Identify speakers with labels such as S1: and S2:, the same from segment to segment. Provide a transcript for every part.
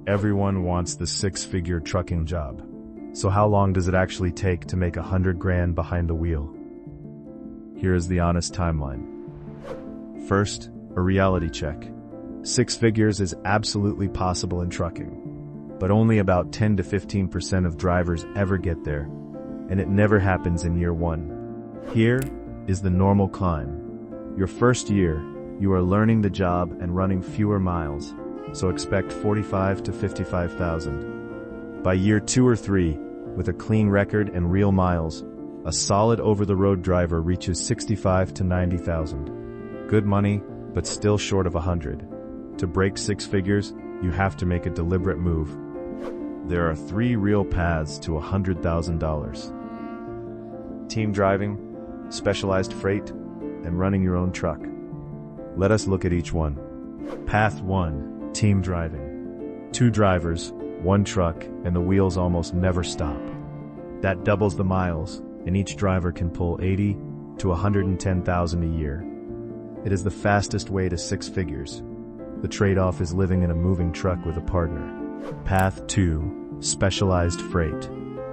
S1: Everyone wants the six-figure trucking job. So how long does it actually take to make 100 grand behind the wheel? Here is the honest timeline. First, a reality check. Six figures is absolutely possible in trucking, but only about 10 to 15% of drivers ever get there, and it never happens in year one. Here is the normal climb. Your first year, you are learning the job and running fewer miles, so expect 45 to 55,000. By year 2 or 3, with a clean record and real miles, a solid over-the-road driver reaches 65 to 90,000. Good money, but still short of 100. To break six figures, you have to make a deliberate move. There are 3 real paths to $100,000. Team driving, specialized freight, and running your own truck. Let us look at each one. Path 1. Team driving. 2 drivers, 1 truck, and the wheels almost never stop. That doubles the miles, and each driver can pull 80 to 110,000 a year. It is the fastest way to six figures. The trade-off is living in a moving truck with a partner. Path 2. Specialized freight.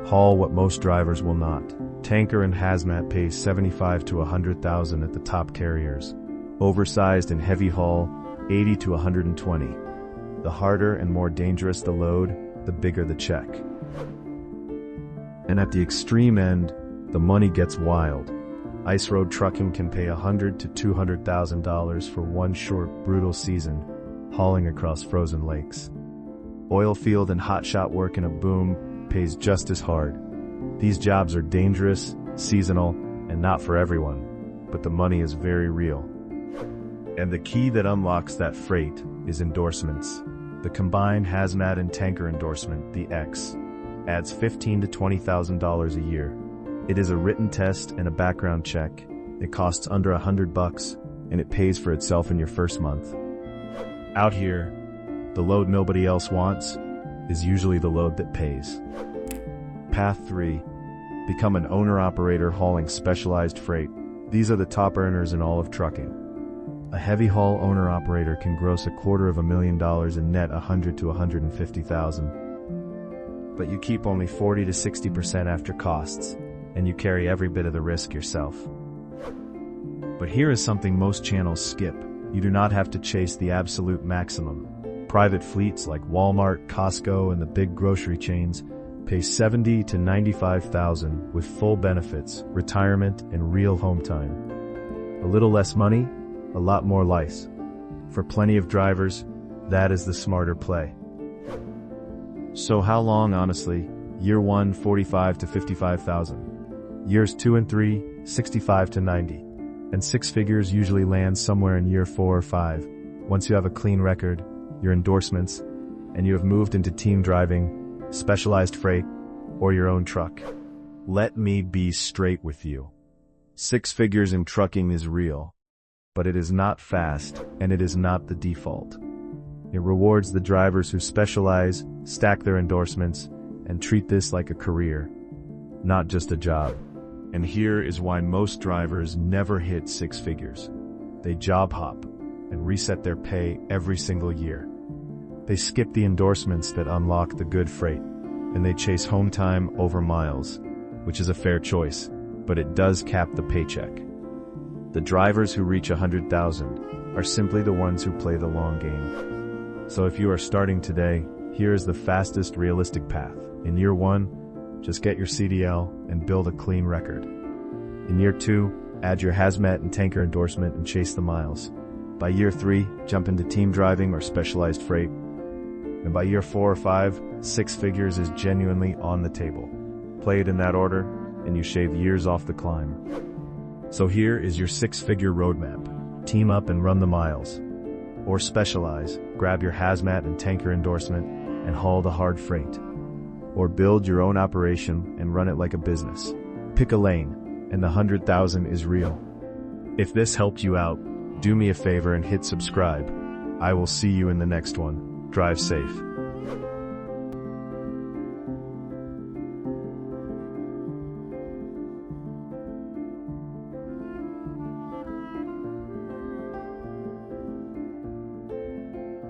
S1: Haul what most drivers will not. Tanker and hazmat pays 75 to 100,000 at the top carriers. Oversized and heavy haul, 80 to 120. The harder and more dangerous the load, the bigger the check. And at the extreme end, the money gets wild. Ice road trucking can pay $100,000 to $200,000 for one short, brutal season, hauling across frozen lakes. Oil field and hotshot work in a boom pays just as hard. These jobs are dangerous, seasonal, and not for everyone, but the money is very real. And the key that unlocks that freight is endorsements. The combined hazmat and tanker endorsement, the X, adds $15,000 to $20,000 a year. It is a written test and a background check. It costs under $100, and it pays for itself in your first month. Out here, the load nobody else wants is usually the load that pays. Path 3. Become an owner-operator hauling specialized freight. These are the top earners in all of trucking. A heavy haul owner-operator can gross $250,000 and net $100,000 to $150,000. But you keep only 40 to 60% after costs, and you carry every bit of the risk yourself. But here is something most channels skip. You do not have to chase the absolute maximum. Private fleets like Walmart, Costco, and the big grocery chains pay $70,000 to $95,000 with full benefits, retirement, and real home time. A little less money, a lot more lice. For plenty of drivers, that is the smarter play. So how long, honestly? Year 1, 45 to 55,000. Years 2 and 3, 65 to 90. And six figures usually land somewhere in year 4 or 5. Once you have a clean record, your endorsements, and you have moved into team driving, specialized freight, or your own truck. Let me be straight with you. Six figures in trucking is real, but it is not fast, and it is not the default. It rewards the drivers who specialize, stack their endorsements, and treat this like a career, not just a job. And here is why most drivers never hit six figures. They job hop and reset their pay every single year. They skip the endorsements that unlock the good freight, and they chase home time over miles, which is a fair choice, but it does cap the paycheck. The drivers who reach 100,000 are simply the ones who play the long game. So if you are starting today, here is the fastest realistic path. In year 1, just get your CDL and build a clean record. In year 2, add your hazmat and tanker endorsement and chase the miles. By year 3, jump into team driving or specialized freight. And by year 4 or 5, six figures is genuinely on the table. Play it in that order, and you shave years off the climb. So here is your six-figure roadmap. Team up and run the miles. Or specialize, grab your hazmat and tanker endorsement, and haul the hard freight. Or build your own operation and run it like a business. Pick a lane, and the 100,000 is real. If this helped you out, do me a favor and hit subscribe. I will see you in the next one. Drive safe.